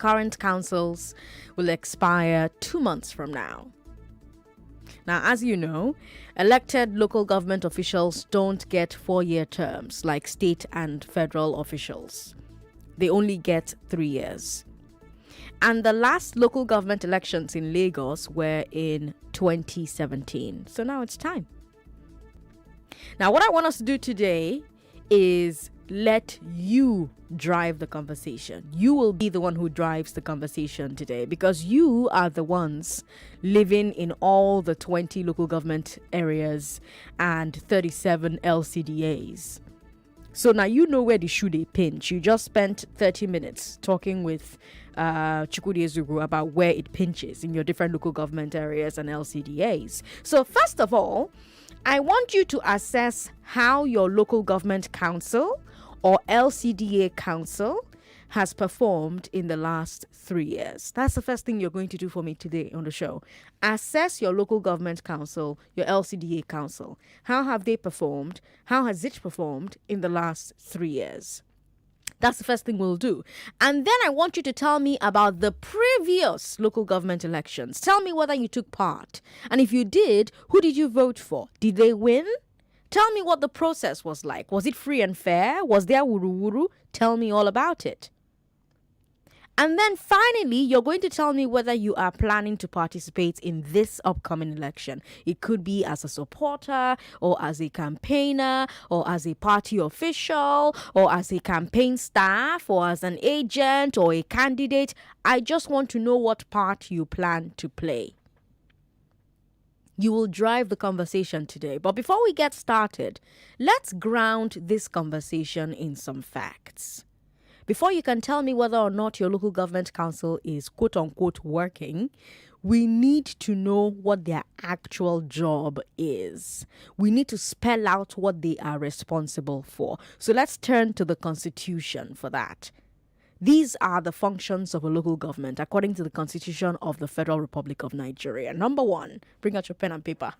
current councils will expire 2 months from now. Now, as you know, elected local government officials don't get 4-year terms like state and federal officials. They only get 3 years. And the last local government elections in Lagos were in 2017. So now it's time. Now, what I want us to do today is let you drive the conversation. You will be the one who drives the conversation today because you are the ones living in all the 20 local government areas and 37 LCDAs. So now you know where the shoe they pinch. You just spent 30 minutes talking with Chukwudi Ezugwu about where it pinches in your different local government areas and LCDAs. So first of all, I want you to assess how your local government council or LCDA council has performed in the last 3 years. That's the first thing you're going to do for me today on the show. Assess your local government council, your LCDA council. How have they performed? How has it performed in the last 3 years? That's the first thing we'll do. And then I want you to tell me about the previous local government elections. Tell me whether you took part. And if you did, who did you vote for? Did they win? Tell me what the process was like. Was it free and fair? Was there wuru-wuru? Tell me all about it. And then finally, you're going to tell me whether you are planning to participate in this upcoming election. It could be as a supporter or as a campaigner or as a party official or as a campaign staff or as an agent or a candidate. I just want to know what part you plan to play. You will drive the conversation today. But before we get started, let's ground this conversation in some facts. Before you can tell me whether or not your local government council is quote-unquote working, we need to know what their actual job is. We need to spell out what they are responsible for. So let's turn to the Constitution for that. These are the functions of a local government according to the Constitution of the Federal Republic of Nigeria. Number 1, bring out your pen and paper.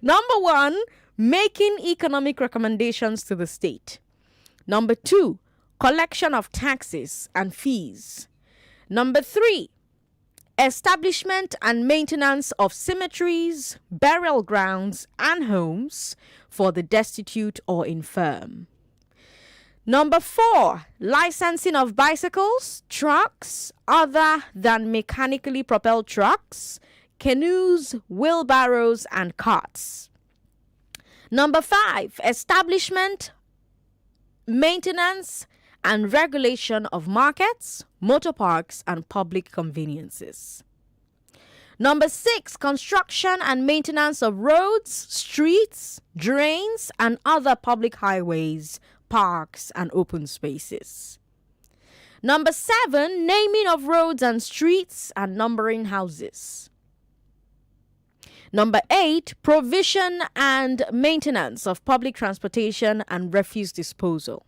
Number 1, making economic recommendations to the state. Number 2, collection of taxes and fees. Number 3, establishment and maintenance of cemeteries, burial grounds, and homes for the destitute or infirm. Number 4, licensing of bicycles, trucks, other than mechanically propelled trucks, canoes, wheelbarrows, and carts. Number 5, establishment, maintenance, and regulation of markets, motor parks, and public conveniences. Number 6, construction and maintenance of roads, streets, drains, and other public highways, parks, and open spaces. Number 7, naming of roads and streets and numbering houses. Number 8, provision and maintenance of public transportation and refuse disposal.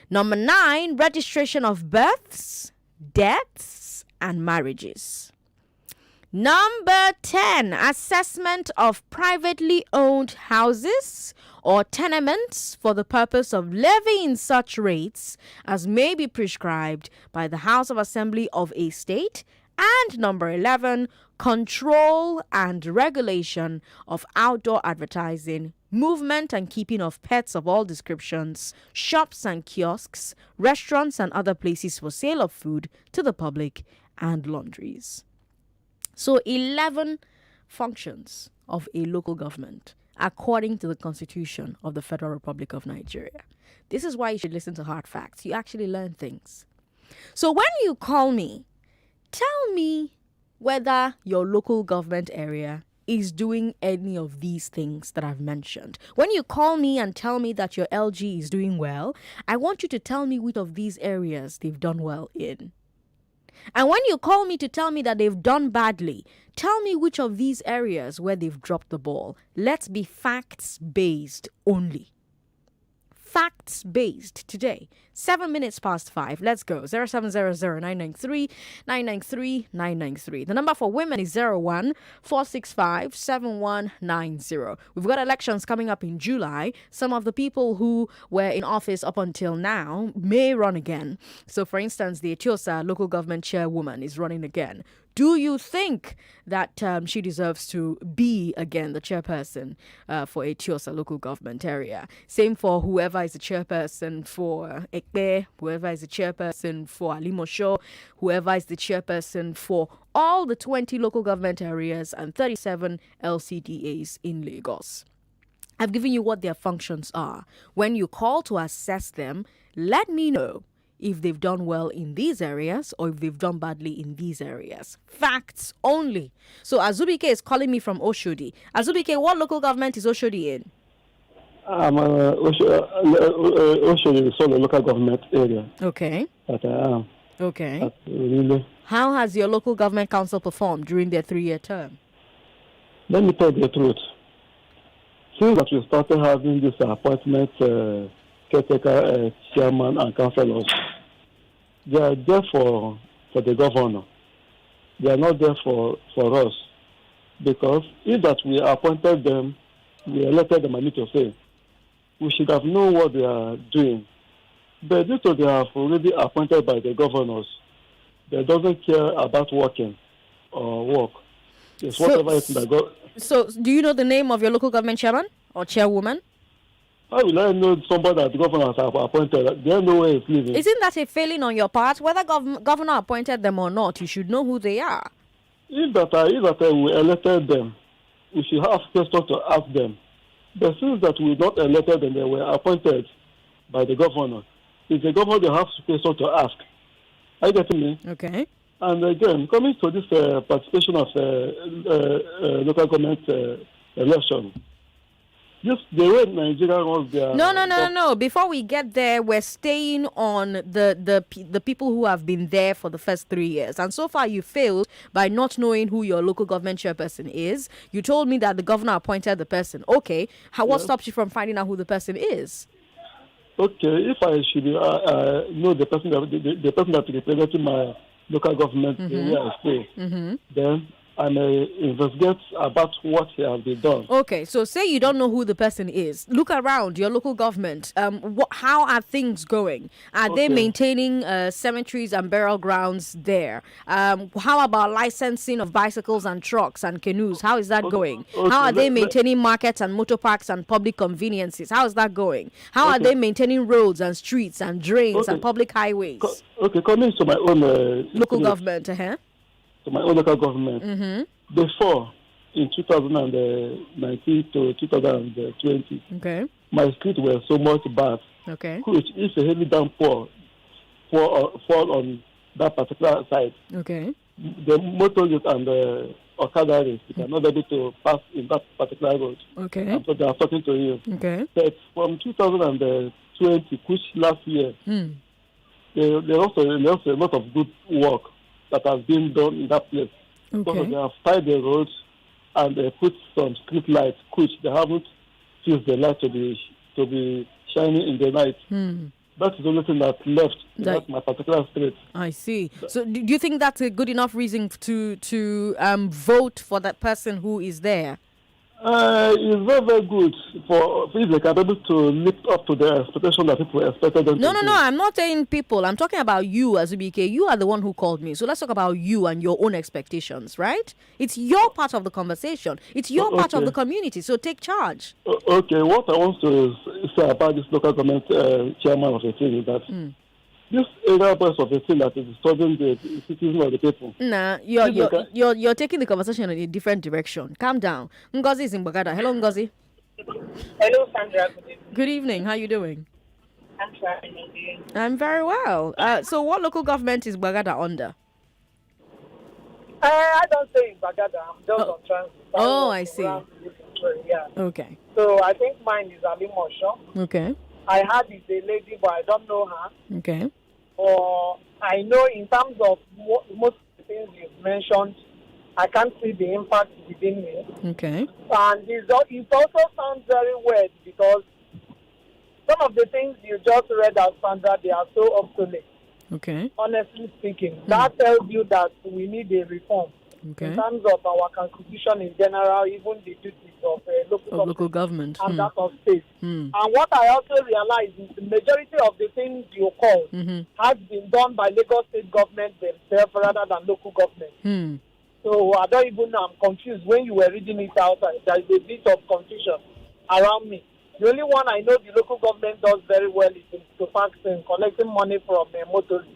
Number 9, registration of births, deaths, and marriages. Number 10, assessment of privately owned houses or tenements for the purpose of levying such rates as may be prescribed by the House of Assembly of a state. And number 11, control and regulation of outdoor advertising, movement and keeping of pets of all descriptions, shops and kiosks, restaurants and other places for sale of food to the public, and laundries. So 11 functions of a local government according to the Constitution of the Federal Republic of Nigeria. This is why you should listen to hard facts. You actually learn things. So when you call me, tell me whether your local government area is doing any of these things that I've mentioned. When you call me and tell me that your LG is doing well, I want you to tell me which of these areas they've done well in. And when you call me to tell me that they've done badly, tell me which of these areas where they've dropped the ball. Let's be facts-based only. facts-based today. 7 minutes past 5. Let's go. 0700-993-993-993. The number for women is 01-465-7190. We've got elections coming up in July. Some of the people who were in office up until now may run again. So, for instance, the Etiosa local government chairwoman is running again. Do you think that she deserves to be again the chairperson for Etiosa local government area? Same for whoever is the chairperson for Ekpe, whoever is the chairperson for Alimosho, whoever is the chairperson for all the 20 local government areas and 37 LCDAs in Lagos. I've given you what their functions are. When you call to assess them, let me know if they've done well in these areas or if they've done badly in these areas. Facts only. So Azubike is calling me from Oshodi. Azubike, what local government is Oshodi in? Oshodi is a local government area. Okay. That I am. Okay. Really. How has your local government council performed during their 3-year term? Let me tell you the truth. Since that we started having this appointment, caretaker, chairman and councillors, they are there for the governor. They are not there for us. Because if that we appointed them, we elected them, I need to say, we should have known what they are doing. But due to they are already appointed by the governors, they doesn't care about working or work. It's whatever it is that go. So, do you know the name of your local government chairman or chairwoman? How will I know somebody that the governor has appointed? They don't know where he's living. Isn't that a failing on your part? Whether governor appointed them or not, you should know who they are. If we elected them, we should have questions to ask them. But since that we not elected them, they were appointed by the governor. It's the governor they have questions to ask. Are you getting me? Okay. And again, coming to this participation of local government election, just the way Nigeria runs their... No. Before we get there, we're staying on the people who have been there for the first 3 years. And so far, you failed by not knowing who your local government chairperson is. You told me that the governor appointed the person. Okay. What stops you from finding out who the person is? Okay. If I should know the person that represented my local government area I stay, then I may investigate about what has been done. Okay, so say you don't know who the person is. Look around your local government. How are things going? Are they maintaining cemeteries and burial grounds there? How about licensing of bicycles and trucks and canoes? How is that going? How are they maintaining markets and motor parks and public conveniences? How is that going? How are they maintaining roads and streets and drains and public highways? Coming to my own... local government, to my own local government. Before, in 2019 to 2020, my street was so much bad. Which if a heavy downpour fall on that particular side, the motorists and the Okada cannot be able to pass in that particular road. So they are talking to you. But from 2020, which last year, there also a lot of good work that has been done in that place. Because they have tied the roads and they put some street lights, which they haven't fused the light to be shining in the night. That is the only thing that's left in my particular street. I see. So do you think that's a good enough reason to vote for that person who is there? It's very, very good for if they can be able to live up to the expectation that people expected them to do. No, I'm not saying people. I'm talking about you, Azubike. You are the one who called me. So let's talk about you and your own expectations, right? It's your part of the conversation. It's your part of the community. So take charge. Okay, what I want to say about this local government chairman of the city is that this area of the thing that is disturbing the citizens of the people. Nah, you're taking the conversation in a different direction. Calm down. Ngozi is in Bagada. Hello, Ngozi. Hello, Sandra. Good evening. How are you doing? I'm fine. I'm very well. So what local government is Bagada under? I don't say in Bagada. I'm just on transit. I see. Yeah. Okay. So I think mine is Alimosho. Okay. I heard it's a lady, but I don't know her. Okay. Or I know in terms of most of the things you've mentioned, I can't see the impact within me. Okay. And it also sounds very weird because some of the things you just read out, Sandra, they are so obsolete. Okay. Honestly speaking, that tells you that we need a reform in terms of our constitution in general, even the duties of local government and that of state. And what I also realize is the majority of the things you call has been done by Lagos state government themselves rather than local government. So I don't even know. I'm confused. When you were reading it out, there is a bit of confusion around me. The only one I know the local government does very well is to taxing, collecting money from motorists.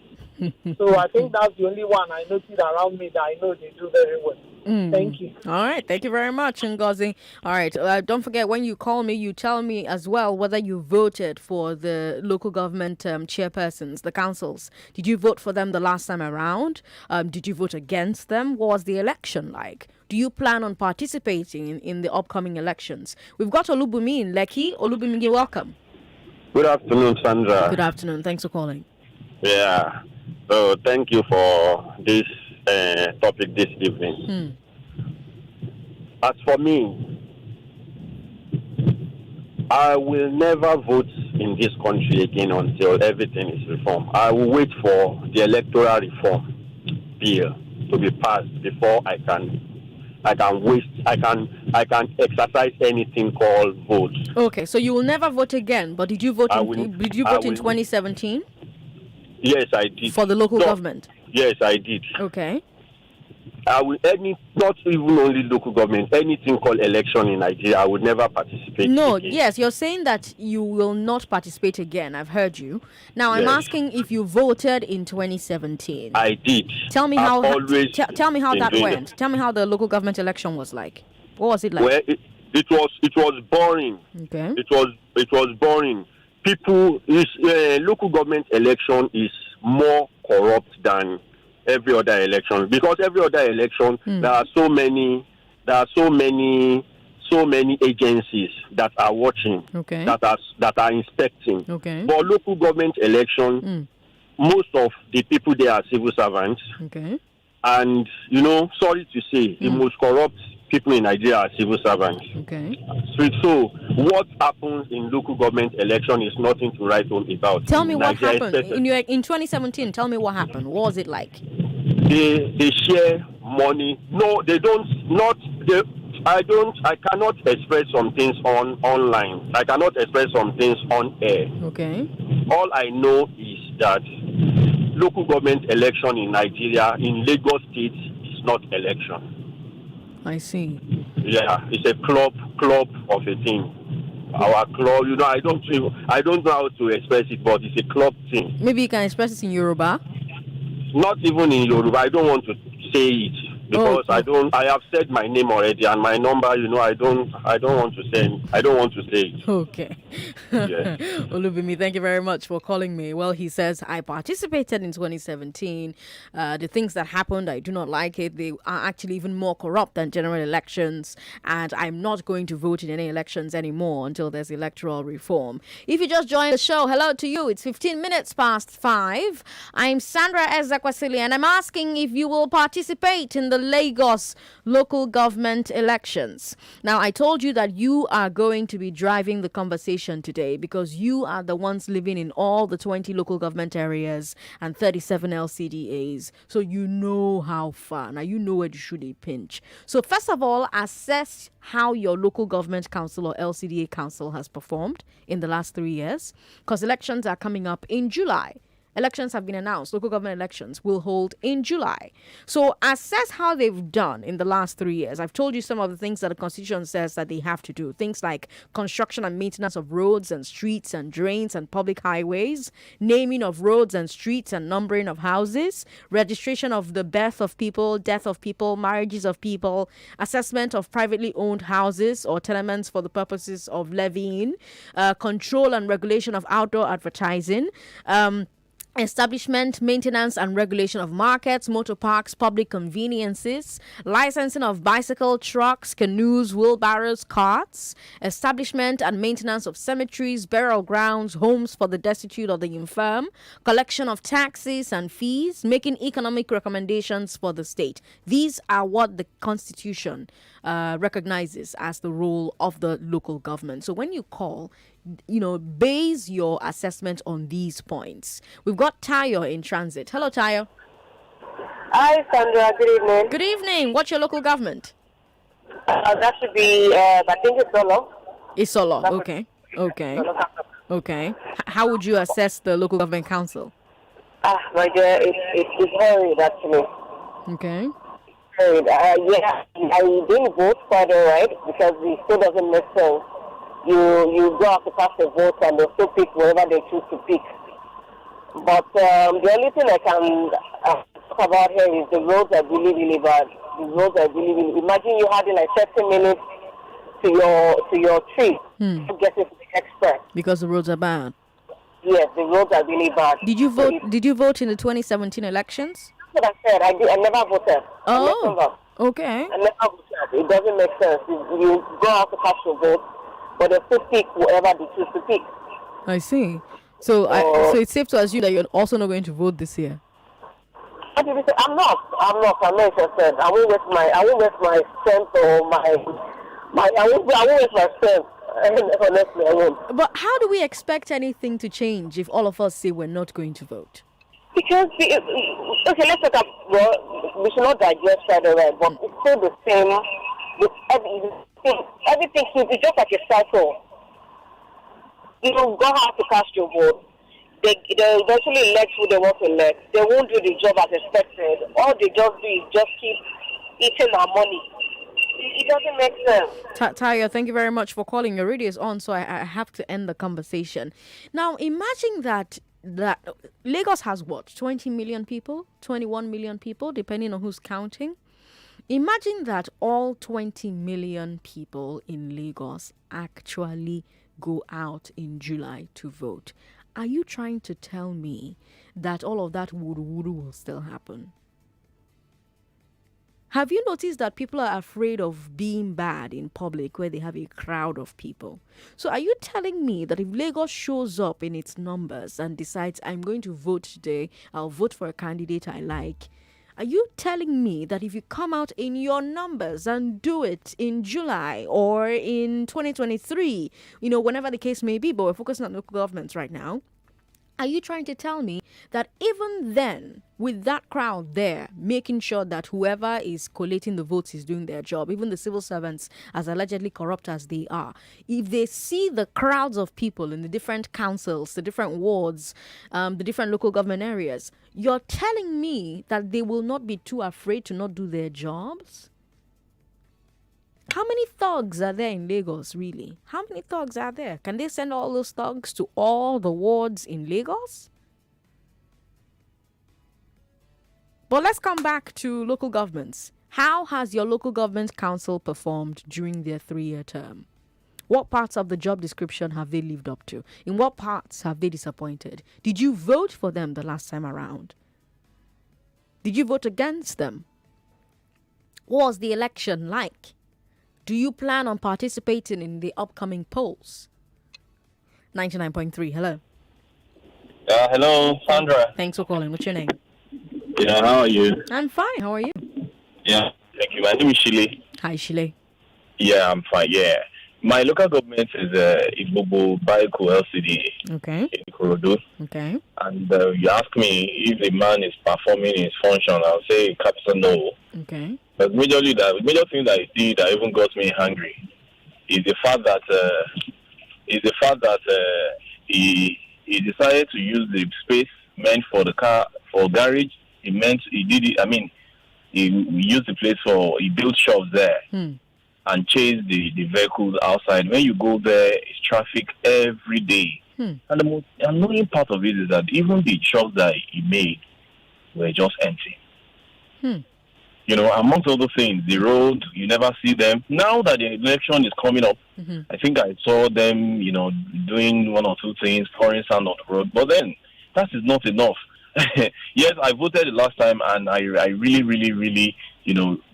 So I think that's the only one I noticed around me that I know they do very well. Thank you. All right. Thank you very much, Ngozi. All right. Don't forget, when you call me, you tell me as well whether you voted for the local government chairpersons, the councils. Did you vote for them the last time around? Did you vote against them? What was the election like? Do you plan on participating in the upcoming elections? We've got Olubumi in Lekki. Olubumi, welcome. Good afternoon, Sandra. Good afternoon. Thanks for calling. Yeah. So thank you for this topic this evening. As for me, I will never vote in this country again until everything is reformed. I will wait for the electoral reform bill to be passed before I can exercise anything called vote. Okay, so you will never vote again, but did you vote in 2017? Yes, I did. For the local government? Yes, I did. Okay. Not even only local government, anything called election in Nigeria, I would never participate. No, again. yes, you're saying that you will not participate again. I've heard you. Now, I'm asking if you voted in 2017. I did. Tell me how tell me how that went. It. Tell me how the local government election was like. What was it like? Well, it was boring. Okay. It was boring. Local government election is more corrupt than every other election, because every other election there are so many agencies that are watching, that are inspecting. Okay. But local government election, most of the people there are civil servants. Okay. And sorry to say, the most corrupt people in Nigeria are civil servants. Okay. So what happens in local government election is nothing to write home about. Tell me what happened in 2017. Tell me what happened. What was it like? They share money. No, they don't. I cannot express some things online. I cannot express some things on air. Okay. All I know is that local government election in Nigeria, in Lagos State, is not election. I see. Yeah, it's a club of a thing. Our club, I don't know how to express it, but it's a club thing. Maybe you can express it in Yoruba. Not even in Yoruba. I don't want to say it because I have said my name already and my number. I don't want to say it. Okay. Yes. Olubimi, thank you very much for calling me. Well, he says I participated in 2017. The things that happened, I do not like it. They are actually even more corrupt than general elections, and I'm not going to vote in any elections anymore until there's electoral reform. If you just joined the show, hello to you. It's 15 minutes past 5. I'm Sandra Ezekwesili, and I'm asking if you will participate in the Lagos local government elections. Now, I told you that you are going to be driving the conversation today because you are the ones living in all the 20 local government areas and 37 LCDAs. So you know how far. Now, you know where you should pinch. So first of all, assess how your local government council or LCDA council has performed in the last 3 years, because elections are coming up in July. Elections have been announced. Local government elections will hold in July. So assess how they've done in the last 3 years. I've told you some of the things that the Constitution says that they have to do. Things like construction and maintenance of roads and streets and drains and public highways, naming of roads and streets and numbering of houses, registration of the birth of people, death of people, marriages of people, assessment of privately owned houses or tenements for the purposes of levying, control and regulation of outdoor advertising, establishment, maintenance and regulation of markets, motor parks, public conveniences, licensing of bicycle, trucks, canoes, wheelbarrows, carts, establishment and maintenance of cemeteries, burial grounds, homes for the destitute or the infirm, collection of taxes and fees, making economic recommendations for the state. These are what the Constitution recognizes as the role of the local government. So when you call, base your assessment on these points. We've got Tayo in transit. Hello, Tayo. Hi, Sandra. Good evening. Good evening. What's your local government? That should be, I think it's Solo. Isolo. Okay. Okay. How would you assess the local government council? My dear, it's varied actually. Okay. Varied. Yeah, I didn't vote quite alright because it still doesn't make sense. You go out to cast a vote and they'll still pick whoever they choose to pick. But the only thing I can talk about here is the roads are really, really bad. The roads are really, really. Imagine you having like 30 minutes to your trip to get to the express because the roads are bad. Yes, the roads are really bad. Did you vote? Did you vote in the 2017 elections? That's what I said. I never voted. Oh, okay. I never voted. It doesn't make sense. You go out to cast your vote, but they still pick whoever they choose to pick. I see. So it's safe to assume that you're also not going to vote this year. What did you say? I'm not interested. I won't waste my strength or I won't waste my strength. Honestly, I won't. But how do we expect anything to change if all of us say we're not going to vote? Because, okay, let's talk about, we should not digress right away, but it's still the same. Everything is just like a cycle. You go out to cast your vote. They eventually elect who they want to elect. They won't do the job as expected. All they just do is just keep eating our money. It doesn't make sense. Tayo, thank you very much for calling. Your radio is on, so I have to end the conversation. Now, imagine that Lagos has what, 20 million people, 21 million people, depending on who's counting. Imagine that all 20 million people in Lagos actually go out in July to vote. Are you trying to tell me that all of that wudu-wudu will still happen? Have you noticed that people are afraid of being bad in public where they have a crowd of people? So are you telling me that if Lagos shows up in its numbers and decides I'm going to vote today, I'll vote for a candidate I like? Are you telling me that if you come out in your numbers and do it in July or in 2023, whenever the case may be, but we're focusing on local governments right now, are you trying to tell me that even then, with that crowd there, making sure that whoever is collating the votes is doing their job, even the civil servants, as allegedly corrupt as they are, if they see the crowds of people in the different councils, the different wards, the different local government areas, you're telling me that they will not be too afraid to not do their jobs? How many thugs are there in Lagos, really? How many thugs are there? Can they send all those thugs to all the wards in Lagos? But let's come back to local governments. How has your local government council performed during their 3-year term? What parts of the job description have they lived up to? In what parts have they disappointed? Did you vote for them the last time around? Did you vote against them? What was the election like? Do you plan on participating in the upcoming polls? 99.3, hello. Hello, Sandra. Thanks for calling. What's your name? Yeah, how are you? I'm fine. How are you? Yeah, thank you. My name is Shile. Hi, Shile. Yeah, I'm fine, yeah. My local government is Igbobo Baiko LCD. Okay. In Ikorodu. Okay. And you ask me if the man is performing his function, I'll say capital no. Okay. But major thing that he did that even got me angry is the fact that he decided to use the space meant for the car for garage. He used the place he built shops there and chased the vehicles outside. When you go there, it's traffic every day. And the most annoying part of it is that even the shops that he made were just empty. Amongst other things, the road, you never see them. Now that the election is coming up, I think I saw them, doing one or two things, pouring sand on the road. But then, that is not enough. Yes, I voted the last time, and I really, really, really,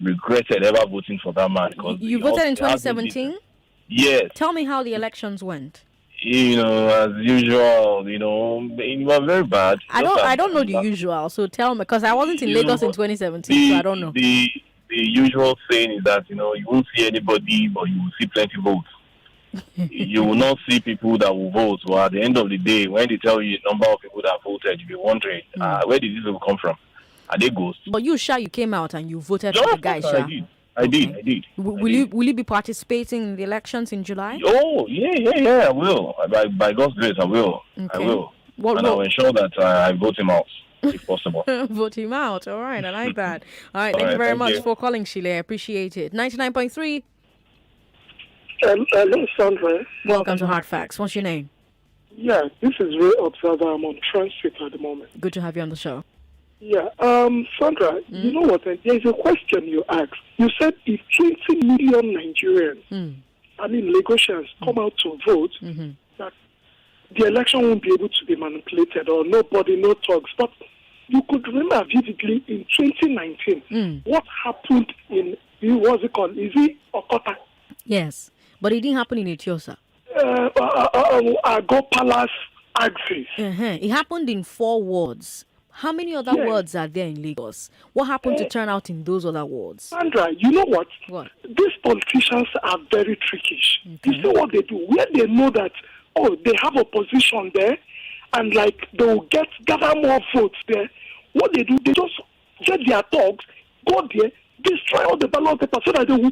regretted ever voting for that man. You voted in 2017? Yes. Tell me how the elections went. As usual, it was very bad. I don't know the usual, so tell me, because I wasn't in Lagos in 2017, so I don't know. The usual saying is that, you won't see anybody, but you will see plenty votes. you will not see people that will vote. Well, at the end of the day, when they tell you the number of people that voted, you'll be wondering, where did these people come from? Are they ghosts? But you came out and you voted for the guy, Sha. I did. Will you be participating in the elections in July? Oh, yeah, I will. By God's grace, I will. Okay. I will. I'll ensure that I vote him out, if possible. Vote him out. All right, I like that. All right, thank you very much for calling, Sheila. I appreciate it. 99.3. Hello, Sandra. Welcome to Hard Facts. What's your name? Yeah, this is Ray Observer. I'm on transit at the moment. Good to have you on the show. Yeah, Sandra, you know what? There's a question you asked. You said if 20 million Nigerians, Lagosians, come out to vote, that the election won't be able to be manipulated or no talks. But you could remember vividly in 2019 what happened in, what's it called? Is it Okota? Yes, but it didn't happen in Etiosa. Go Palace axis. It happened in 4 wards. How many other wards are there in Lagos? What happened to turn out in those other wards? Sandra, you know what? What? These politicians are very trickish. You see what they do? Where they know that, they have opposition there, and they will gather more votes there. What they do, they just get their dogs, go there, destroy all the ballot papers so that they will,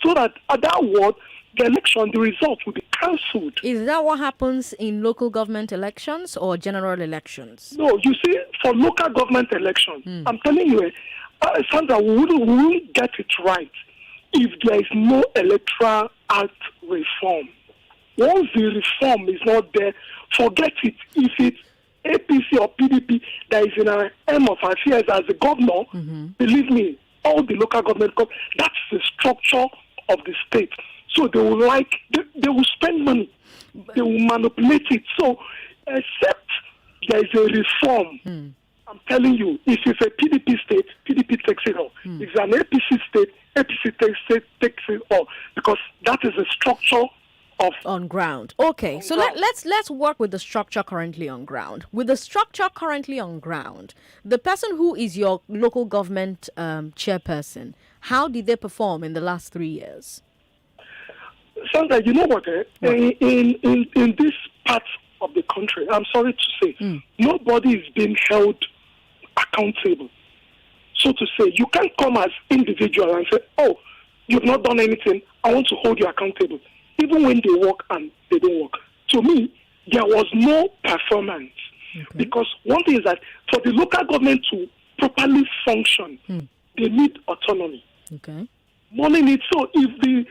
so that at that ward, the election, the result will be cancelled. Is that what happens in local government elections or general elections? No, you see, for local government elections, I'm telling you, Sandra, we won't get it right if there is no electoral act reform. Once the reform is not there, forget it. If it's APC or PDP that is in our aim of affairs as a governor, believe me, all the local government, that's the structure of the state. So they will spend money. They will manipulate it. So except there is a reform, I'm telling you, if it's a PDP state, PDP takes it all. If it's an APC state, APC takes it all. Because that is the structure of on ground. Okay, so let's work with the structure currently on ground. With the structure currently on ground, the person who is your local government chairperson, how did they perform in the last 3 years? Sandra, you know what? In this part of the country, I'm sorry to say, nobody is being held accountable. So to say, you can't come as individual and say, you've not done anything, I want to hold you accountable. Even when they work and they don't work. To me, there was no performance. Because one thing is that for the local government to properly function, they need autonomy. Money needs, so if the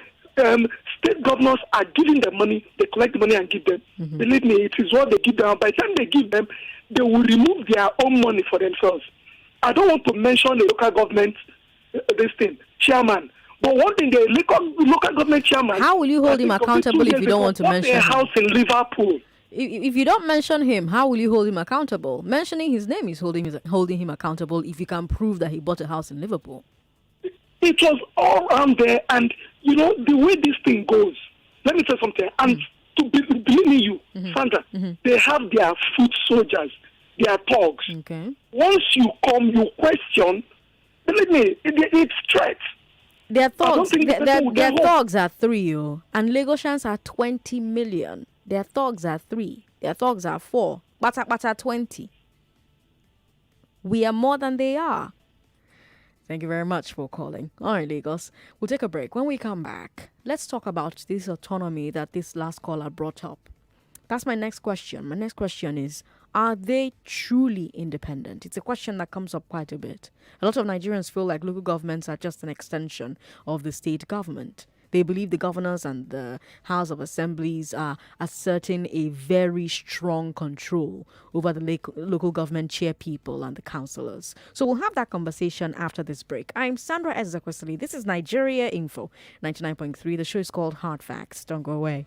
state governors are giving them money, they collect the money and give them. Believe me, it is what they give them. By the time they give them, they will remove their own money for themselves. I don't want to mention the local government, chairman. But one thing, the local government chairman... How will you hold him accountable if you don't want to mention him? A house in Liverpool. If you don't mention him, how will you hold him accountable? Mentioning his name is holding him accountable if you can prove that he bought a house in Liverpool. It was all around there, and the way this thing goes, let me tell you something, and to believe me, Sandra, they have their foot soldiers, their thugs. Once you come, you question, believe me, it's threats. Their thugs, their thugs are 3, and Lagosians are 20 million. Their thugs are 3. Their thugs are 4. Bata 20. We are more than they are. Thank you very much for calling. All right, Lagos. We'll take a break. When we come back, let's talk about this autonomy that this last caller brought up. That's my next question. My next question is, are they truly independent? It's a question that comes up quite a bit. A lot of Nigerians feel like local governments are just an extension of the state government. They believe the governors and the House of Assemblies are asserting a very strong control over the local government chair people and the councillors. So we'll have that conversation after this break. I'm Sandra Ezekwesili. This is Nigeria Info, 99.3. The show is called Hard Facts. Don't go away.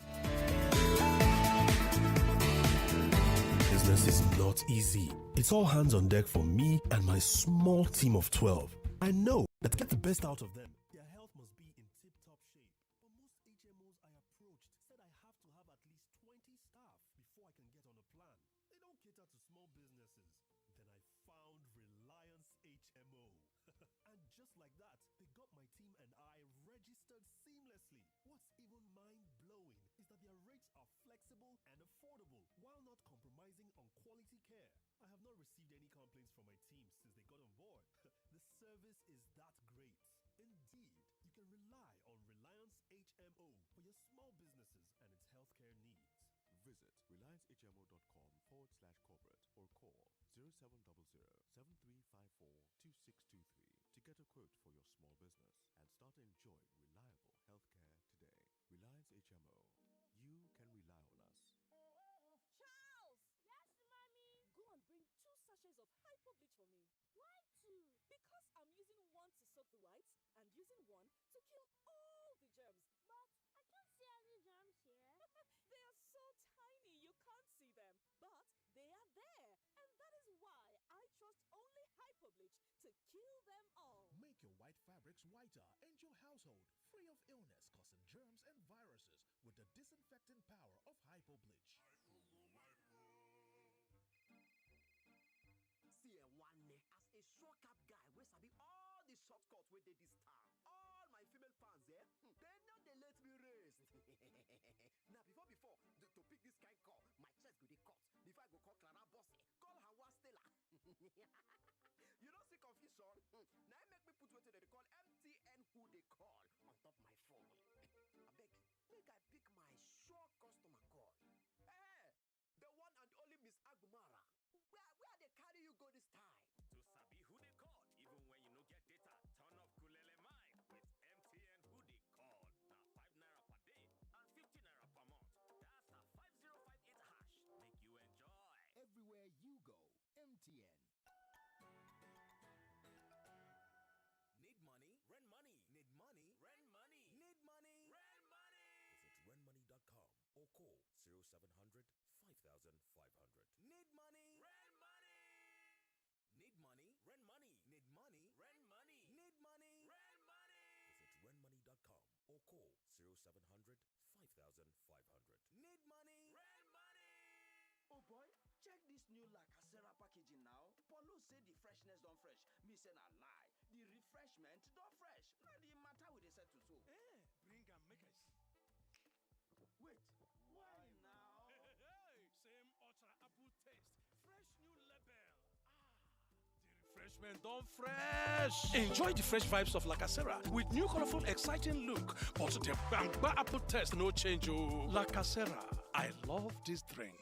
Business is not easy. It's all hands on deck for me and my small team of 12. I know that to get the best out of them, their health must be in tip-top shape. But most HMOs I approached said I have to have at least 20 staff before I can get on a plan. They don't cater to small businesses. Then I found Reliance HMO. And just like that, they got my team and I registered seamlessly. What's even mind-blowing flexible and affordable while not compromising on quality care. I have not received any complaints from my team since they got on board. The service is that great. Indeed, you can rely on Reliance HMO for your small businesses and its healthcare needs. Visit reliancehmo.com/corporate or call 0700-7354-2623 to get a quote for your small business and start enjoying reliable healthcare today. Reliance HMO. You can rely on us. Charles! Yes, Mommy? Go and bring 2 sachets of hypo bleach for me. Why 2? Because I'm using one to soak the whites and using one to kill all the germs. But I can't see any germs here. They are so tiny you can't see them. But they are there. And that is why I trust only hypo bleach to kill them all. Make your white fabrics whiter and your household free of illness causing germs and viruses with the disinfecting power of hypo bleach. See as a short cap guy, we sabi all the shortcuts with this town. All my female fans, they know they let me rest. Now before to pick this kind call, my chest go dey cut. Before I go call Clara Bossy, call Hawa Stella. You don't see confusion? Now it make me put what they call MTN who they call on top my phone. I beg, make I pick my sure customer call. Hey! The one and only Miss Agumara. Where they carry you go this time? To sabi who they call, even when you no get data, turn off Kulele Mind with MTN who they call. Now 5 naira per day and 50 naira per month. That's the 5058 hash. Make you enjoy. Everywhere you go, MTN. Need money? Rent money. Need money? Rent money. Need money? Rent money. Visit rentmoney.com or call 0700 5500. Need money? Rent money. Need money? Rent money. Need money? Rent money. Need money? Rent money. Visit rentmoney.com or call 0700 5500. Need money? Rent money. Oh boy, check this new LASIEC packaging now. Paulo say the freshness don't fresh. Me say na lie. The refreshment don't fresh. Now the matter with the set to so. Bring and make us. Wait, why now? Hey, same ultra apple taste. Fresh new label. The refreshment don't fresh. Enjoy the fresh vibes of LASIEC with new colorful, exciting look. But the bamba apple taste no change. Oh, LASIEC. I love this drink.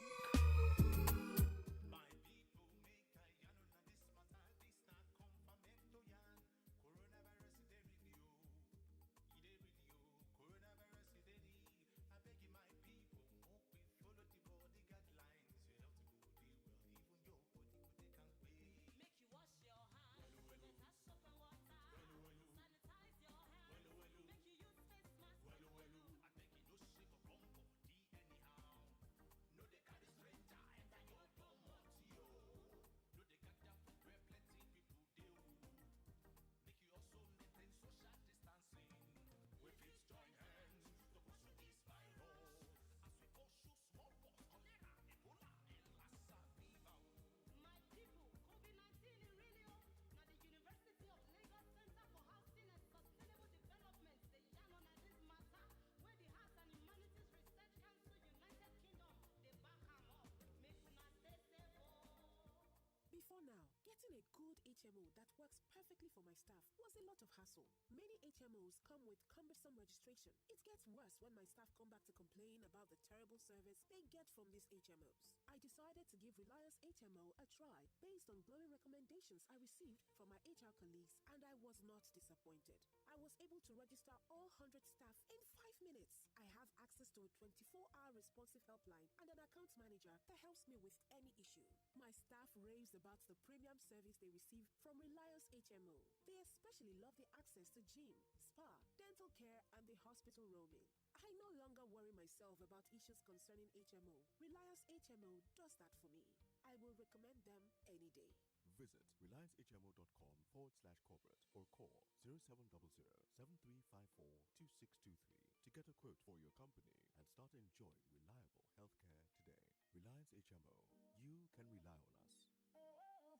Before now, getting a good HMO that works perfectly for my staff was a lot of hassle. Many HMOs come with cumbersome registration. It gets worse when my staff come back to complain about the terrible service they get from these HMOs. I decided to give Reliance HMO a try based on glowing recommendations I received from my HR colleagues, and I was not disappointed. I was able to register all 100 staff in 5 minutes. I have access to a 24-hour responsive helpline and an account manager that helps me with any issue. My staff raves about the premium service they receive from Reliance HMO. They especially love the access to gym, spa, dental care, and the hospital roaming. I no longer worry myself about issues concerning HMO. Reliance HMO does that for me. I will recommend them any day. Visit reliancehmo.com/corporate or call 0700-7354-2623 to get a quote for your company and start enjoying reliable healthcare today. Reliance HMO. You can rely on us.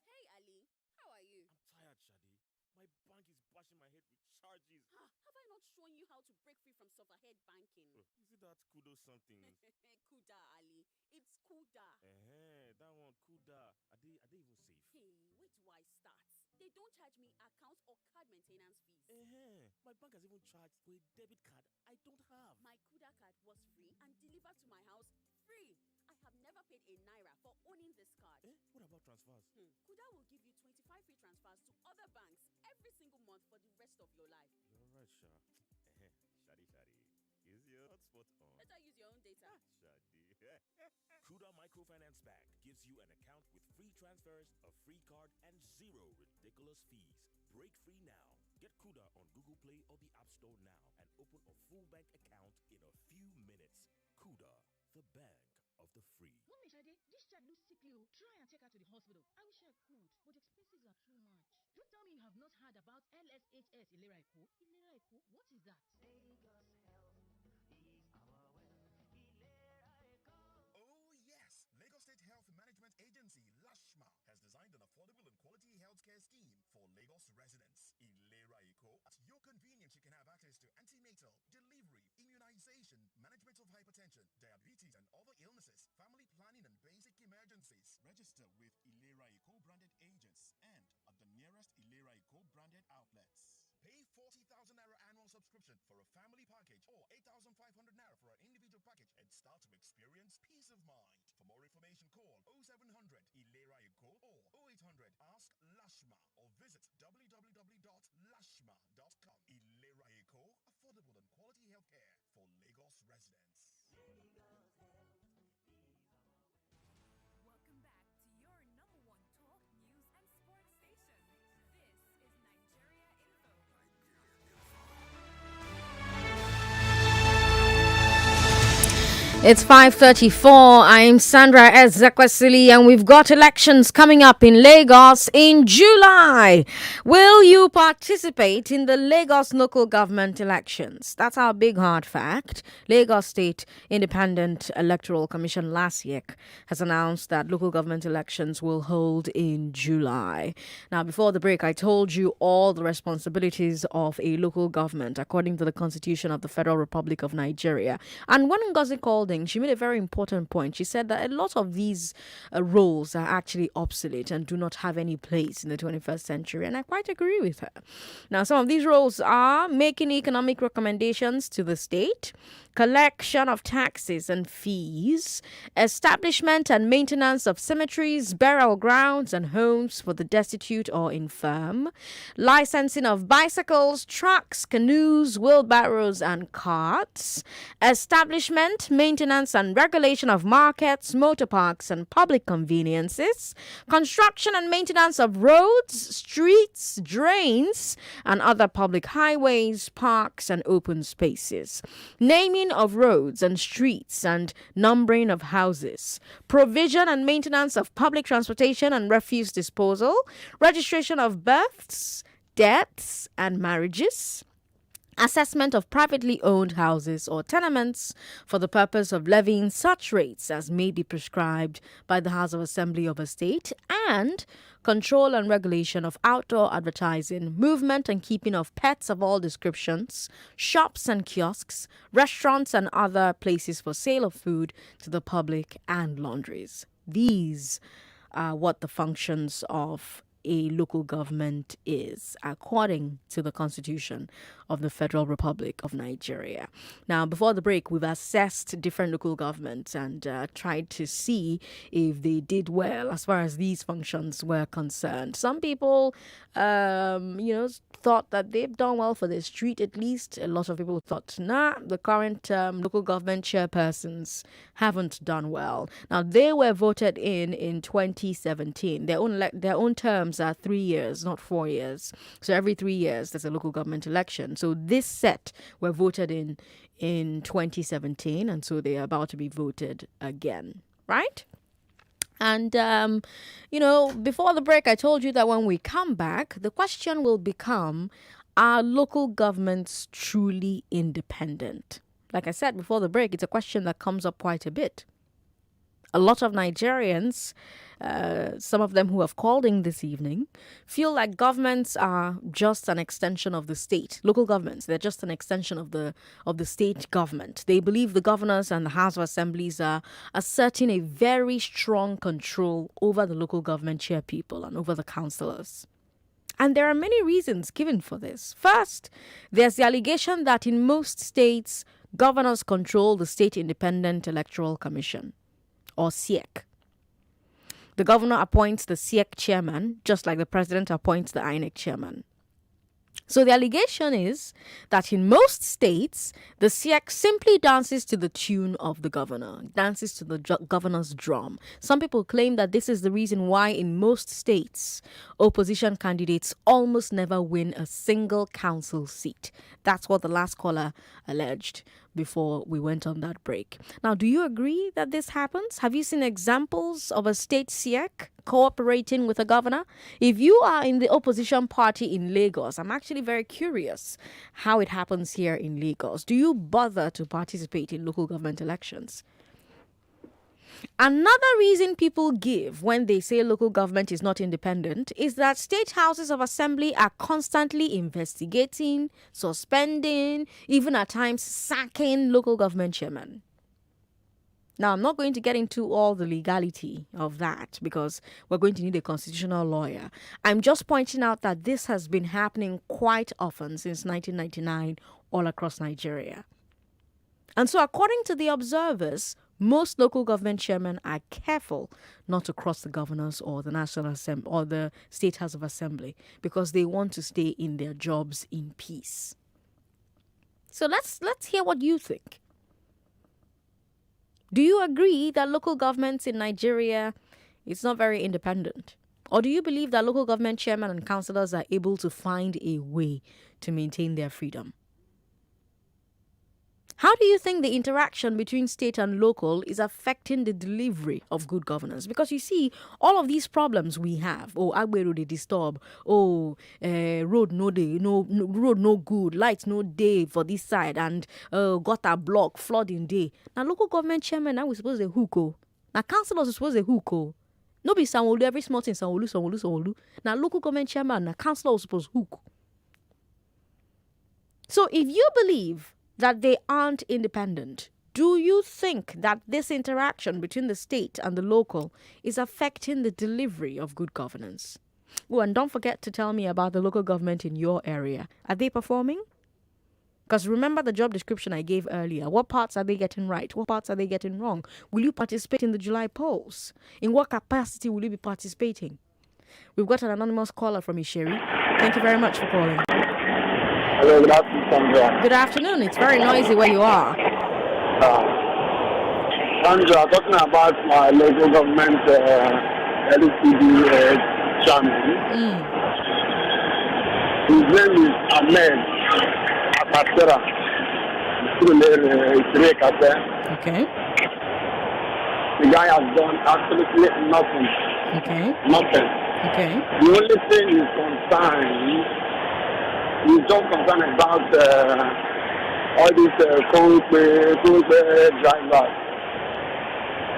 Hey Ali, how are you? I'm tired, Shadi. My bank is bashing my head with charges. Have I not shown you how to break free from overhead banking? Is it that kudo something? Kuda, Ali. It's Kuda. That one, kuda. Are they even safe? Hey, wait till I start. They don't charge me account or card maintenance fees. My bank has even charged for a debit card I don't have. My Kuda card was free and delivered to my house free. I have never paid a naira for owning this card. What about transfers? Kuda will give you 25 free transfers to other banks every single month for the rest of your life. You're right, Sha. Shadi. Is your hotspot on? Better use your own data. Shadi. Kuda Microfinance Bank gives you an account with free transfers, a free card, and 0 ridiculous fees. Break free now. Get Kuda on Google Play or the App Store now and open a full bank account in a few minutes. Kuda, the bank of the free. Mommy Shade, this child looks sickly. Try and take her to the hospital. I wish I could, but expenses are too much. Don't tell me you have not heard about LSHS Ilera Eko. Ilera Eko? What is that? Lagos Health is our wealth. Ilera Eko. Oh yes, Lagos State Health Management Agency, LASHMA, has designed an affordable and quality healthcare scheme for Lagos residents. In Ilera Eko, at your convenience, you can have access to antenatal, delivery, immunization, management of hypertension, diabetes and other illnesses, family planning and basic emergencies. Register with Ilera Eko branded agents and at the nearest Ilera Eko branded outlets. Pay 40,000 naira annual subscription for a family package or 8,500 naira for an individual package and start to experience peace of mind. For more information, call 0700 Ilera Eko or 0800 Ask Lashma or visit www.lashma.com. Ilera Eko, affordable and quality healthcare for Lagos residents. Welcome back to your number one talk, news, and sports station. This is Nigeria Info. It's 5:34. I'm Sandra Ezekwesili, and we've got elections coming up in Lagos in July. Will you participate in the Lagos local government elections? That's our big hard fact. Lagos State Independent Electoral Commission LASIEC has announced that local government elections will hold in July. Now, before the break, I told you all the responsibilities of a local government according to the Constitution of the Federal Republic of Nigeria. And when Ngozi called, she made a very important point. She said that a lot of these roles are actually obsolete and do not have any place in the 21st century. And I quite agree with her. Now, some of these roles are making economic recommendations to the state, collection of taxes and fees, establishment and maintenance of cemeteries, burial grounds, and homes for the destitute or infirm, licensing of bicycles, trucks, canoes, wheelbarrows, and carts, establishment, maintenance, and regulation of markets, motor parks, and public conveniences, construction and maintenance of roads, streets, drains, and other public highways, parks, and open spaces, naming of roads and streets and numbering of houses, provision and maintenance of public transportation and refuse disposal, registration of births, deaths, and marriages, assessment of privately owned houses or tenements for the purpose of levying such rates as may be prescribed by the House of Assembly of a state, and control and regulation of outdoor advertising, movement and keeping of pets of all descriptions, shops and kiosks, restaurants and other places for sale of food to the public, and laundries. These are what the functions of a local government is, according to the Constitution of the Federal Republic of Nigeria. Now, before the break, we've assessed different local governments and tried to see if they did well as far as these functions were concerned. Some people, thought that they've done well for the street, at least. A lot of people thought, the current local government chairpersons haven't done well. Now, they were voted in 2017. Their own terms are 3 years, not 4 years. So every 3 years, there's a local government election. So this set were voted in 2017, and so they are about to be voted again, right? And, before the break, I told you that when we come back, the question will become, are local governments truly independent? Like I said before the break, it's a question that comes up quite a bit. A lot of Nigerians, some of them who have called in this evening, feel like governments are just an extension of the state. Local governments, they're just an extension of the state government. They believe the governors and the House of Assemblies are asserting a very strong control over the local government chair people and over the councillors. And there are many reasons given for this. First, there's the allegation that in most states, governors control the State Independent Electoral Commission, or LASIEC. The governor appoints the LASIEC chairman, just like the president appoints the INEC chairman. So the allegation is that in most states, the LASIEC simply dances to the tune of the governor, dances to the governor's drum. Some people claim that this is the reason why in most states, opposition candidates almost never win a single council seat. That's what the last caller alleged before we went on that break. Now, do you agree that this happens? Have you seen examples of a state LASIEC cooperating with a governor? If you are in the opposition party in Lagos, I'm actually very curious how it happens here in Lagos. Do you bother to participate in local government elections? Another reason people give when they say local government is not independent is that state houses of assembly are constantly investigating, suspending, even at times sacking local government chairmen. Now, I'm not going to get into all the legality of that because we're going to need a constitutional lawyer. I'm just pointing out that this has been happening quite often since 1999 all across Nigeria. And so according to the observers, most local government chairmen are careful not to cross the governors or the National Assembly or the State House of Assembly because they want to stay in their jobs in peace. So let's hear what you think. Do you agree that local governments in Nigeria is not very independent? Or do you believe that local government chairmen and councillors are able to find a way to maintain their freedom? How do you think the interaction between state and local is affecting the delivery of good governance? Because you see, all of these problems we have, Agbero they disturb, road no day, road no good, lights no day for this side, and gutter block, flooding day. Now local government chairman, now we suppose they hook. Now councillors are supposed to hook. No be Sanwo-Olu, every small thing Sanwo-Olu. Now local government chairman, now councillor was supposed to hook. So if you believe that they aren't independent, do you think that this interaction between the state and the local is affecting the delivery of good governance? Oh, and don't forget to tell me about the local government in your area. Are they performing? Because remember the job description I gave earlier. What parts are they getting right? What parts are they getting wrong? Will you participate in the July polls? In what capacity will you be participating? We've got an anonymous caller from Isheri. Thank you very much for calling. Hello, good afternoon, Sandra. Good afternoon. It's very noisy where you are. Sandra, talking about my local government LCD chairman. His name is Ahmed Akasera. Okay. The guy has done absolutely nothing. Okay. Nothing. Okay. The only thing he's concerned, he's just concerned about all these drivers.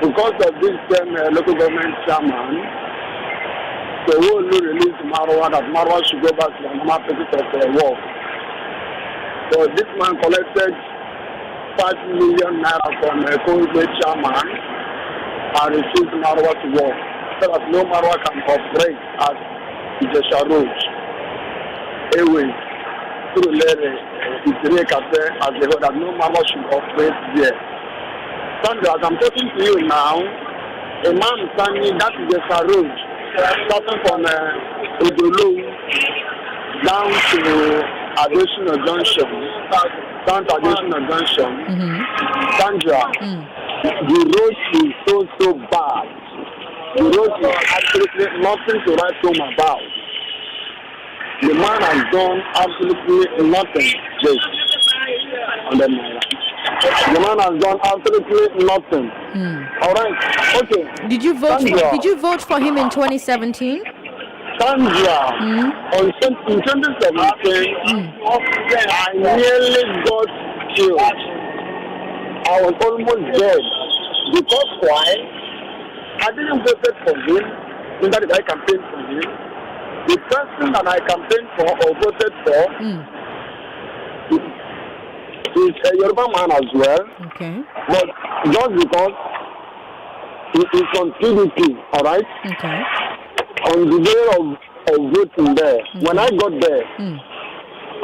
Because of this local government chairman, the whole release Marwa that Marwa should go back to the normal places of work. So this man collected 5 million naira from a chairman and refused Marwa to work, so that no Marwa can operate at Ijesha Road. Anyway, through Lere Cafe as the whole, that no Marwa should operate there. Sandra, as I'm talking to you now, a man standing, that is Ijesha Road, starting from Odolo down to Additional Junction, down to Additional Junction. Sandra, the road is so bad. The road is absolutely nothing to write home about. The man has done absolutely nothing. The man has done absolutely nothing. All right. Okay. Did you vote for him in 2017? Sandra, in 2017, I nearly got killed. I was almost dead. Because why? I didn't vote for him, in that I campaigned for him. The person that I campaigned for or voted for is a Yoruba man as well. Okay. But just because he is from PDP, all right? Okay. On the day of voting there, when I got there,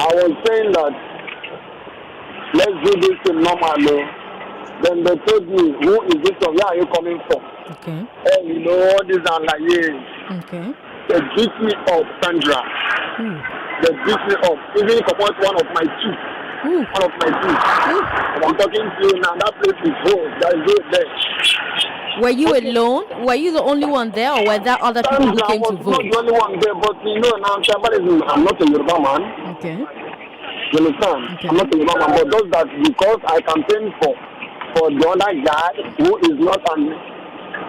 I was saying that let's do this in normal. Then they told me, who is this from? Where are you coming from? Okay. Oh, you know, all these are liars. Okay. They beat me up, Sandra. They beat me up. Even if I want one of my teeth. One of my teeth. And I'm talking to you now. That place is whole. There is no there. Were you alone? Were you the only one there, or were there other people who came to vote? I was not the only one there, but you know, now I'm not a Yoruba man. Okay. You understand? I'm not a Yoruba man, but just that because I campaigned for the other guy who is not an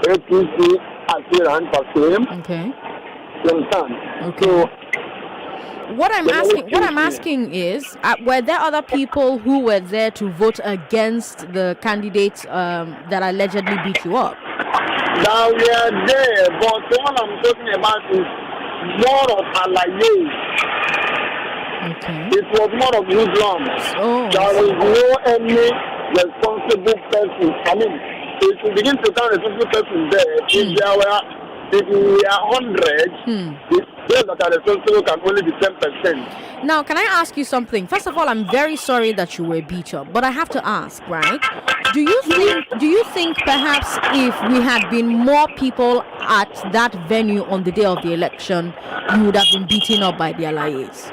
APC aspirant per se. Okay. You understand? Okay. So, what I'm asking is, were there other people who were there to vote against the candidates that allegedly beat you up? Now we are there, but what I'm talking about is more of alaye. Okay. It was more of hoodlums. Oh. There was no any responsible person. I mean, if you begin to count responsible person there, if we are 100, the those that are responsible can only be 10%. Now, can I ask you something? First of all, I'm very sorry that you were beat up, but I have to ask, right? Do you think perhaps if we had been more people at that venue on the day of the election, you would have been beaten up by the LIAs?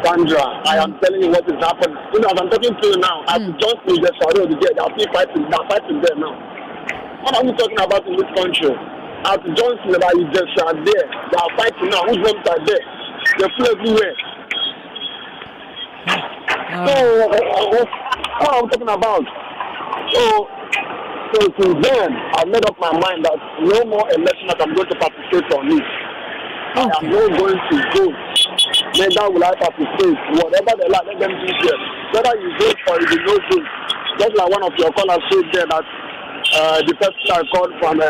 Sandra, I am telling you what is happening. You know, as I'm talking to you now, I just need the sorrow of the day. They are fighting there now. What are we talking about in this country? At Johnson, that is just there. They are fighting now. Whose names are there? They flew everywhere. So, what are we talking about? So since then, I made up my mind that no more election that I'm going to participate on it. I am not going to go. Neither will I participate. Whatever they like, let them do there. Whether you vote or you don't vote. Just like one of your callers said there that the person I called from I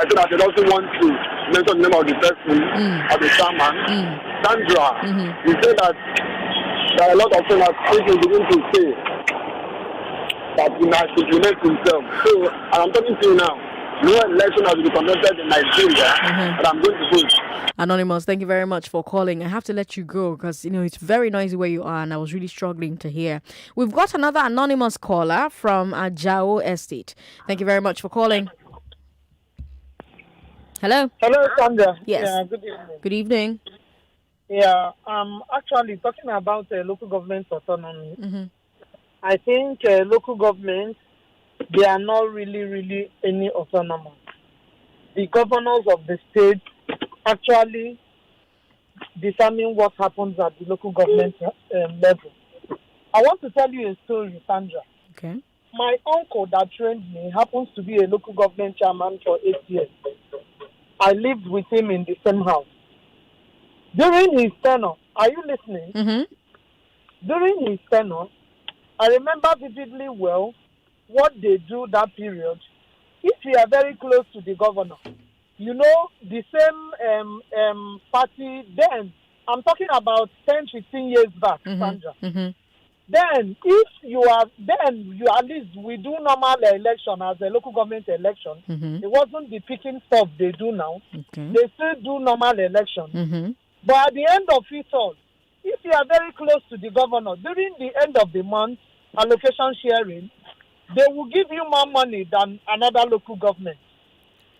said that they don't want to mention the name of the person or the chairman. Sandra, he said that there are a lot of things that people begin to say that he must implement himself. So, and I'm talking to you now. No election has been conducted in Nigeria, but I'm going to vote. Anonymous, thank you very much for calling. I have to let you go because, it's very noisy where you are and I was really struggling to hear. We've got another anonymous caller from Ajao Estate. Thank you very much for calling. Hello? Hello, Sandra. Yes. Yeah, good evening. Good evening. Yeah, actually talking about local government autonomy. I think local governments, they are not really any autonomous. The governors of the state actually determine what happens at the local government level. I want to tell you a story, Sandra. Okay. My uncle that trained me happens to be a local government chairman for 8 years. I lived with him in the same house. During his tenure, are you listening? During his tenure, I remember vividly well what they do that period. If you are very close to the governor, the same party then, I'm talking about 10, 15 years back, Sandra. Then, if you are, at least we do normal election as a local government election. It wasn't the picking stuff they do now. They still do normal election. But at the end of it all, if you are very close to the governor, during the end of the month, allocation sharing, they will give you more money than another local government.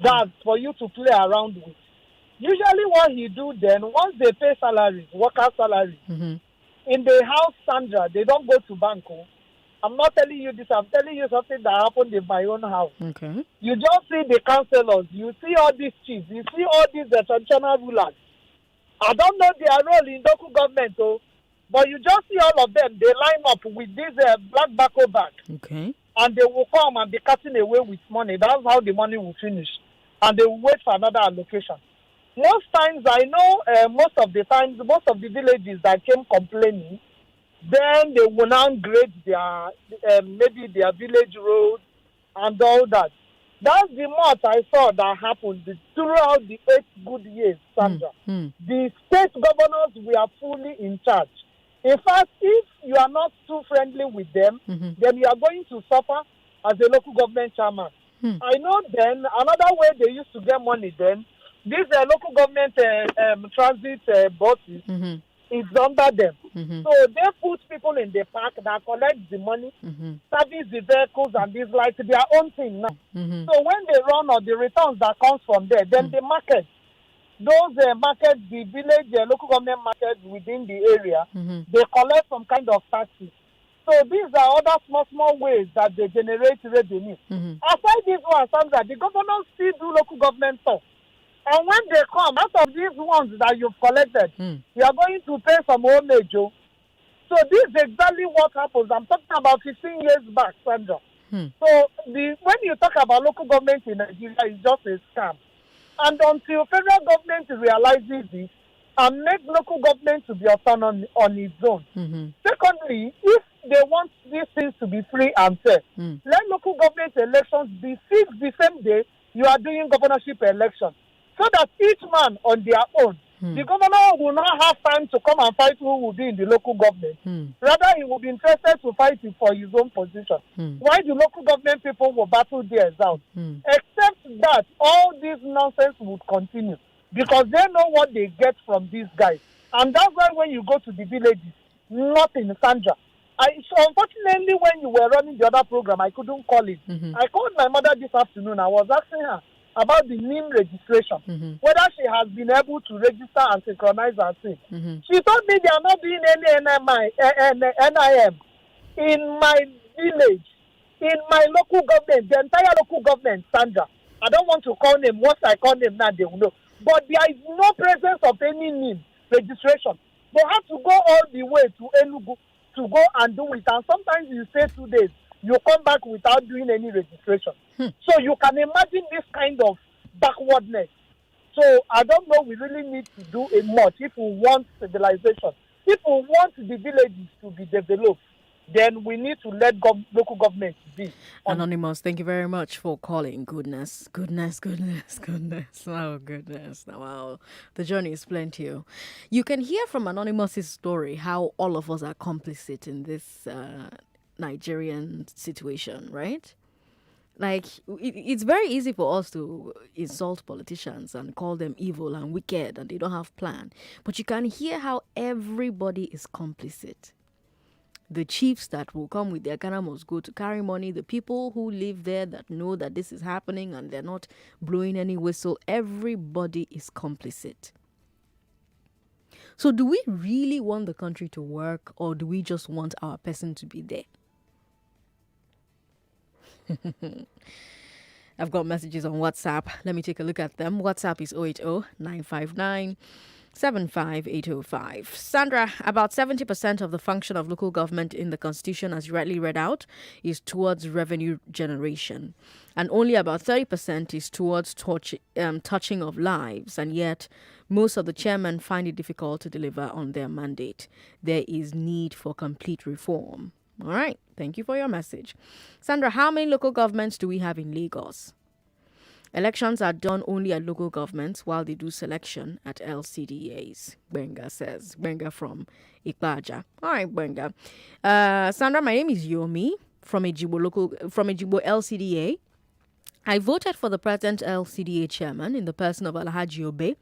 That's for you to play around with. Usually what he do then, once they pay salaries, worker salaries, in the house, Sandra, they don't go to banco. I'm not telling you this, I'm telling you something that happened in my own house. Okay. You just see the councillors, you see all these chiefs, you see all these traditional rulers. I don't know their role in local government, but you just see all of them, they line up with this black backhoe bag. Okay. And they will come and be cutting away with money. That's how the money will finish. And they will wait for another allocation. Most times, I know most of the villages that came complaining, then they will now grade their, maybe their village roads, and all that. That's the most I saw that happened throughout the 8 good years, Sandra. The state governors were fully in charge. In fact, if you are not too friendly with them, then you are going to suffer as a local government chairman. I know then, another way they used to get money then, these local government transit buses, it's under them. So they put people in the park that collect the money, service the vehicles, and it's like their own thing now. So when they run or the returns that comes from there, then they market. Those markets, the village local government markets within the area, they collect some kind of taxes. So these are other small ways that they generate revenue. Aside this one, Sandra, the governors still do local government stuff. And when they come, out of these ones that you've collected, you are going to pay some homage. So this is exactly what happens. I'm talking about 15 years back, Sandra. So when you talk about local government in Nigeria, it's just a scam. And until federal government realizes this and make local government to be autonomous on its own. Secondly, if they want these things to be free and fair, let local government elections be fixed the same day you are doing governorship elections. So that each man on their own, the governor will not have time to come and fight who will be in the local government. Rather, he will be interested to fight it for his own position. Why the local government people will battle theirs out? Except that all this nonsense would continue because they know what they get from these guys. And that's why when you go to the villages, nothing, Sandra. So unfortunately, when you were running the other program, I couldn't call it. I called my mother this afternoon. I was asking her about the NIM registration, whether she has been able to register and synchronize her SIM. She told me they are not doing any NIM in my village, in my local government, the entire local government, Sandra. I don't want to call them. Once I call them now, they will know. But there is no presence of any NIM registration. They have to go all the way to Enugu to go and do it. And sometimes you stay 2 days. You come back without doing any registration. So you can imagine this kind of backwardness. So I don't know, we really need to do a much if we want civilization. If we want the villages to be developed, then we need to let local government be. Anonymous, thank you very much for calling. Goodness. Oh, goodness. Wow. The journey is plenty. You can hear from Anonymous's story how all of us are complicit in this Nigerian situation, right? Like, it's very easy for us to insult politicians and call them evil and wicked and they don't have plan. But you can hear how everybody is complicit. The chiefs that will come with their Ghana must go to carry money, the people who live there that know that this is happening and they're not blowing any whistle, everybody is complicit. So do we really want the country to work, or do we just want our person to be there? I've got messages on WhatsApp. Let me take a look at them. WhatsApp is 080-959-75805. Sandra, about 70% of the function of local government in the Constitution, as you rightly read out, is towards revenue generation. And only about 30% is towards touching of lives. And yet, most of the chairmen find it difficult to deliver on their mandate. There is need for complete reform. All right. Thank you for your message. Sandra, how many local governments do we have in Lagos? Elections are done only at local governments while they do selection at LCDAs, Benga says. Benga from Ikpaja. All right, Benga. Sandra, my name is Yomi from Ejigbo LCDA. I voted for the present LCDA chairman in the person of Alhaji Obe.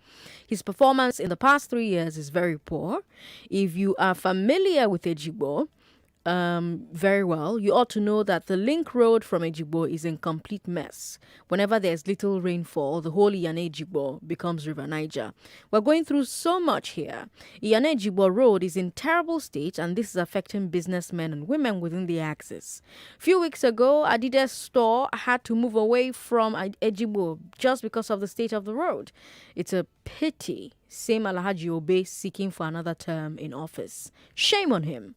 His performance in the past 3 years is very poor. If you are familiar with Ejigbo, very well, you ought to know that the link road from Ejigbo is in complete mess. Whenever there's little rainfall, the whole Iyane Ejigbo becomes River Niger. We're going through so much here. Iyane Ejigbo Road is in terrible state, and this is affecting businessmen and women within the axis. Few weeks ago, Adidas store had to move away from Ejigbo just because of the state of the road. It's a pity. Same Alhaji Obe seeking for another term in office. Shame on him.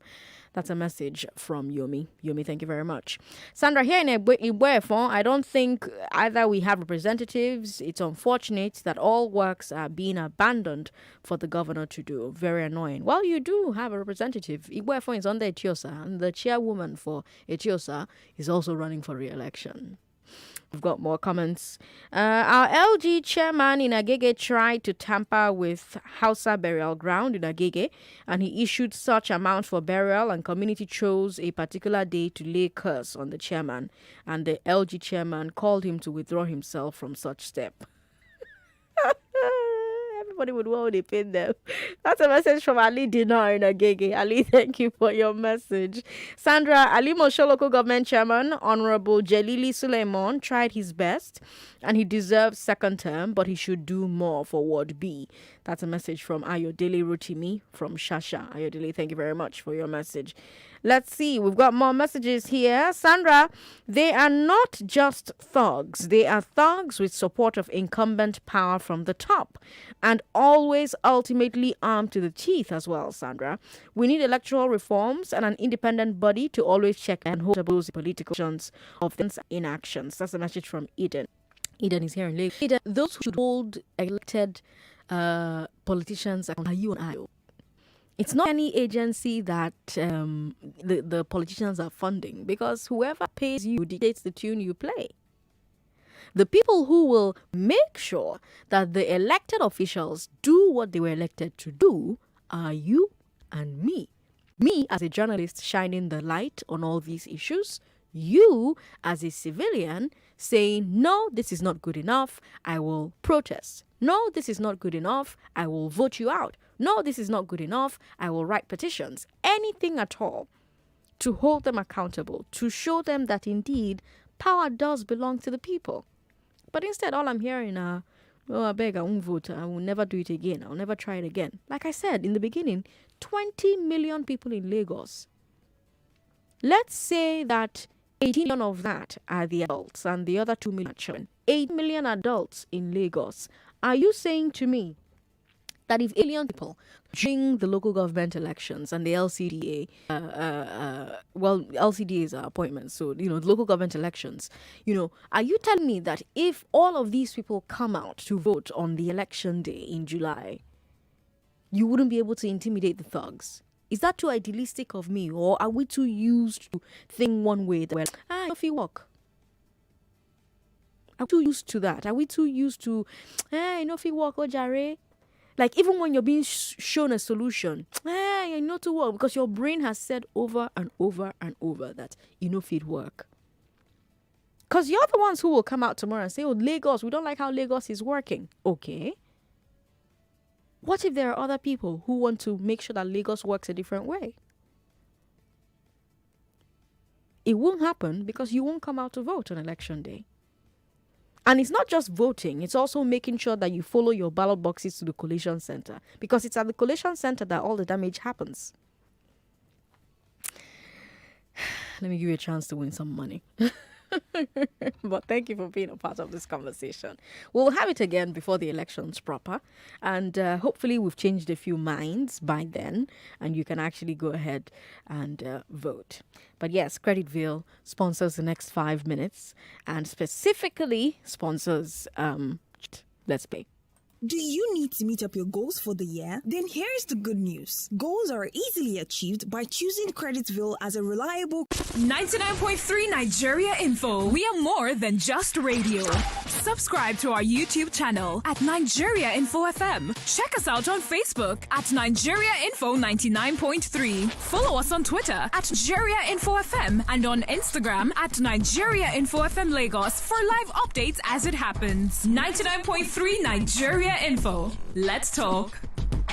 That's a message from Yomi. Yomi, thank you very much. Sandra, here in Ibuefon, I don't think either we have representatives. It's unfortunate that all works are being abandoned for the governor to do. Very annoying. Well, you do have a representative. Ibuefon is under Etiosa, and the chairwoman for Etiosa is also running for re-election. We've got more comments. Our LG chairman in Agege tried to tamper with Hausa burial ground in Agege, and he issued such amount for burial, and community chose a particular day to lay curse on the chairman, and the LG chairman called him to withdraw himself from such step. Everybody would want they paid them. That's a message from Ali Dinar in Agege. Ali, thank you for your message. Sandra, Ali Mosho local government chairman, Honorable Jelili Suleiman, tried his best and he deserves second term, but he should do more for Ward B. That's a message from Ayodele Rotimi from Shasha. Ayodele, thank you very much for your message. Let's see, we've got more messages here. Sandra, they are not just thugs. They are thugs with support of incumbent power from the top and always ultimately armed to the teeth as well, Sandra. We need electoral reforms and an independent body to always check and hold those political actions of things inactions. That's a message from Eden. Eden is here in Lagos. Eden, those who should hold elected politicians are you and I. It's not any agency that the politicians are funding, because whoever pays you dictates the tune you play. The people who will make sure that the elected officials do what they were elected to do are you and me. Me as a journalist shining the light on all these issues. You as a civilian saying, no, this is not good enough, I will protest. No, this is not good enough, I will vote you out. No, this is not good enough, I will write petitions. Anything at all to hold them accountable, to show them that indeed power does belong to the people. But instead, all I'm hearing are, oh, I beg, I won't vote, I will never do it again, I'll never try it again. Like I said in the beginning, 20 million people in Lagos. Let's say that 18 million of that are the adults and the other 2 million are children. 8 million adults in Lagos. Are you saying to me that if alien people during the local government elections and the LCDA, LCDAs are appointments, so, the local government elections, are you telling me that if all of these people come out to vote on the election day in July, you wouldn't be able to intimidate the thugs? Is that too idealistic of me, or are we too used to think one way that, if you walk? Are we too used to that? Are we too used to, if you walk, oh, jare? Like, even when you're being shown a solution, you know to work, because your brain has said over and over and over that if it work. Because you're the ones who will come out tomorrow and say, oh, Lagos, we don't like how Lagos is working. Okay. What if there are other people who want to make sure that Lagos works a different way? It won't happen because you won't come out to vote on election day. And it's not just voting, it's also making sure that you follow your ballot boxes to the collation center, because it's at the collation center that all the damage happens. Let me give you a chance to win some money. But thank you for being a part of this conversation. We'll have it again before the elections proper, and hopefully we've changed a few minds by then and you can actually go ahead and vote. But yes, Creditville sponsors the next 5 minutes and specifically sponsors Let's Play. Do you need to meet up your goals for the year? Then here's the good news. Goals are easily achieved by choosing Creditville as a reliable 99.3 Nigeria Info. We are more than just radio. Subscribe to our YouTube channel at Nigeria Info FM. Check us out on Facebook at Nigeria Info 99.3. Follow us on Twitter at Nigeria Info FM and on Instagram at Nigeria Info FM Lagos for live updates as it happens. 99.3 Nigeria Info. Let's talk.